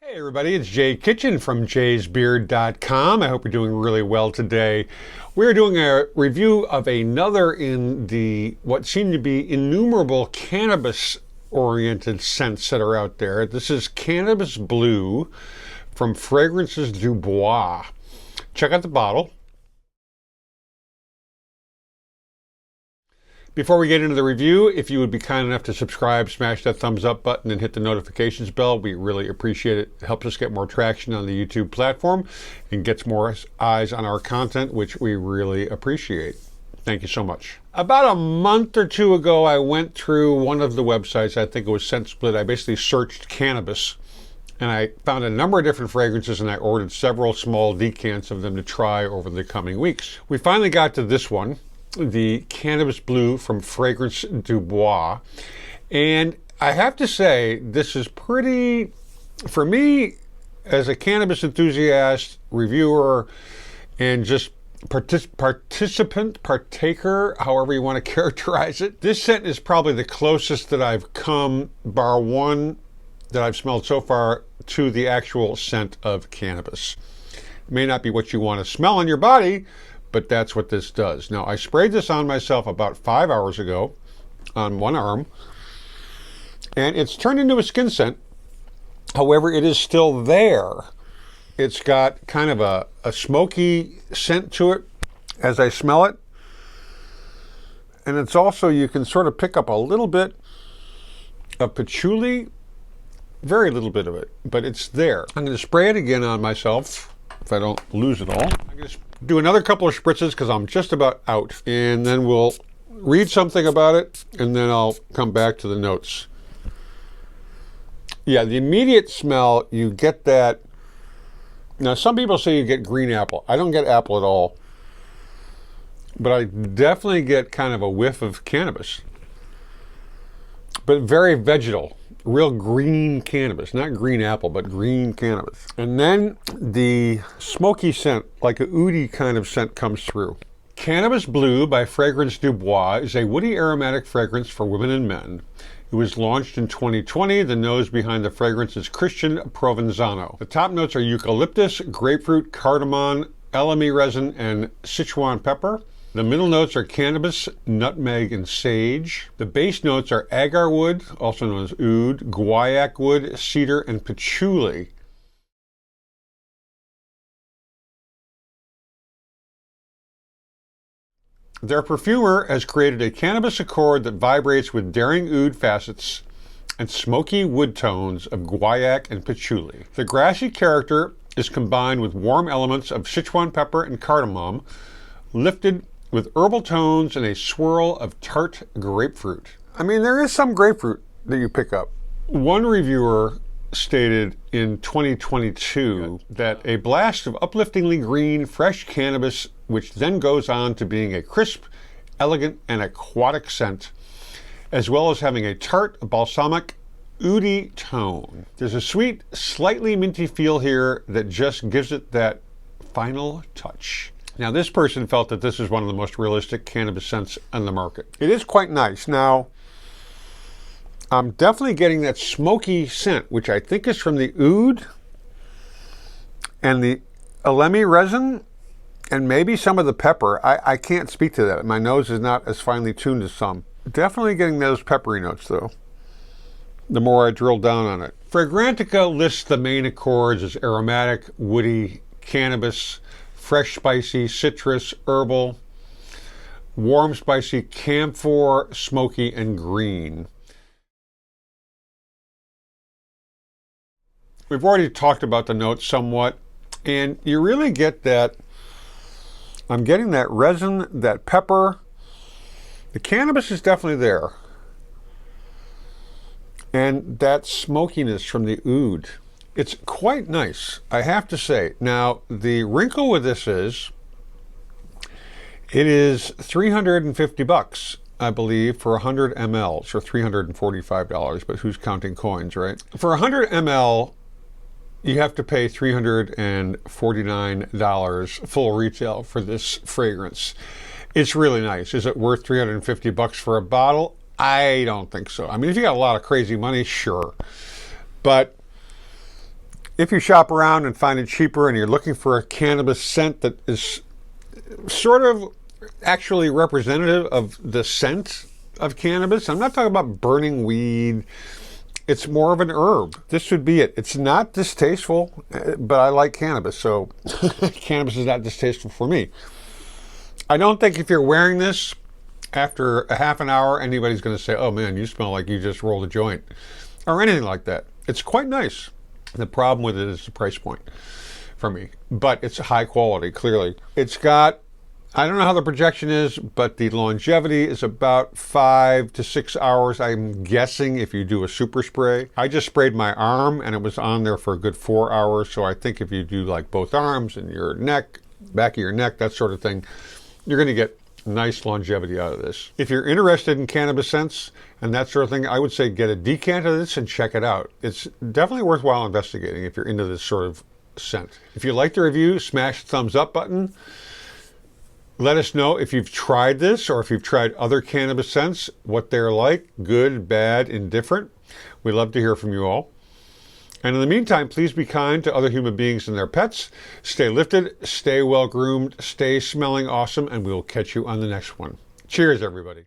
Hey everybody, it's Jay Kitchen from jaysbeard.com. I hope you're doing really well today. We're doing a review of another in the what seem to be innumerable cannabis-oriented scents that are out there. This is Cannabis Blue from Fragrance Du Bois. Check out the bottle. Before we get into the review, if you would be kind enough to subscribe, smash that thumbs up button and hit the notifications bell, we really appreciate it. It helps us get more traction on the YouTube platform and gets more eyes on our content, which we really appreciate. Thank you so much. About a month or two ago, I went through one of the websites, I think it was ScentSplit. I basically searched cannabis and I found a number of different fragrances and I ordered several small decants of them to try over the coming weeks. We finally got to this one, the Cannabis Blue from Fragrance Du Bois. And I have to say, this is pretty, for me, as a cannabis enthusiast, reviewer, and just partaker, however you want to characterize it, this scent is probably the closest that I've come, bar one, that I've smelled so far to the actual scent of cannabis. It may not be what you want to smell on your body, but that's what this does. Now, I sprayed this on myself about 5 hours ago on one arm, and it's turned into a skin scent. However, it is still there. It's got kind of a smoky scent to it as I smell it. And it's also, you can sort of pick up a little bit of patchouli, very little bit of it, but it's there. I'm going to spray it again on myself if I don't lose it all. I'm going to do another couple of spritzes because I'm just about out, and then we'll read something about it and then I'll come back to the notes. Yeah, the immediate smell, you get that. Now, some people say you get green apple. I don't get apple at all, but I definitely get kind of a whiff of cannabis, but very vegetal. Real green cannabis, not green apple, but green cannabis. And then the smoky scent, like a oudy kind of scent, comes through. Cannabis Blue by Fragrance Du Bois is a woody aromatic fragrance for women and men. It was launched in 2020. The nose behind the fragrance is Christian Provenzano. The top notes are eucalyptus, grapefruit, cardamom, Elemi resin, and Sichuan Pepper. The middle notes are cannabis, nutmeg, and sage. The base notes are Agarwood, also known as oud, Guaiac Wood, cedar, and patchouli. Their perfumer has created a cannabis accord that vibrates with daring oud facets and smoky wood tones of guaiac and patchouli. The grassy character is combined with warm elements of Sichuan pepper and cardamom, lifted with herbal tones and a swirl of tart grapefruit. I mean, there is some grapefruit that you pick up. One reviewer stated in 2022 that a blast of upliftingly green, fresh cannabis, which then goes on to being a crisp, elegant, and aquatic scent, as well as having a tart, balsamic, oudy tone. There's a sweet, slightly minty feel here that just gives it that final touch. Now, this person felt that this is one of the most realistic cannabis scents on the market. It is quite nice. Now, I'm definitely getting that smoky scent, which I think is from the oud and the Elemi resin and maybe some of the pepper. I can't speak to that. My nose is not as finely tuned as some. Definitely getting those peppery notes, though, the more I drill down on it. Fragrantica lists the main accords as aromatic, woody, cannabis, fresh, spicy, citrus, herbal, warm, spicy, camphor, smoky, and green. We've already talked about the notes somewhat, and you really get that. I'm getting that resin, that pepper. The cannabis is definitely there. And that smokiness from the oud. It's quite nice, I have to say. Now, the wrinkle with this is, it is $350, I believe, for 100 mLs, or $345, but who's counting coins, right? For 100 ml, you have to pay $349 full retail for this fragrance. It's really nice. Is it worth $350 for a bottle? I don't think so. I mean, if you got a lot of crazy money, sure. But If you shop around and find it cheaper and you're looking for a cannabis scent that is sort of actually representative of the scent of cannabis, I'm not talking about burning weed. It's more of an herb. This would be it. It's not distasteful, but I like cannabis, so cannabis is not distasteful for me. I don't think if you're wearing this, after a half an hour, anybody's going to say, oh man, you smell like you just rolled a joint, or anything like that. It's quite nice. The problem with it is the price point for me, but it's high quality, clearly. It's got, I don't know how the projection is, but the longevity is about 5 to 6 hours, I'm guessing, if you do a super spray. I just sprayed my arm and it was on there for a good 4 hours, so I think if you do like both arms and your neck, back of your neck, that sort of thing, you're going to get nice longevity out of this. If you're interested in cannabis scents and that sort of thing, I would say get a decant of this and check it out. It's definitely worthwhile investigating if you're into this sort of scent. If you liked the review, smash the thumbs up button. Let us know if you've tried this or if you've tried other cannabis scents, what they're like, good, bad, indifferent. We'd love to hear from you all. And in the meantime, please be kind to other human beings and their pets. Stay lifted, stay well groomed, stay smelling awesome, and we'll catch you on the next one. Cheers, everybody.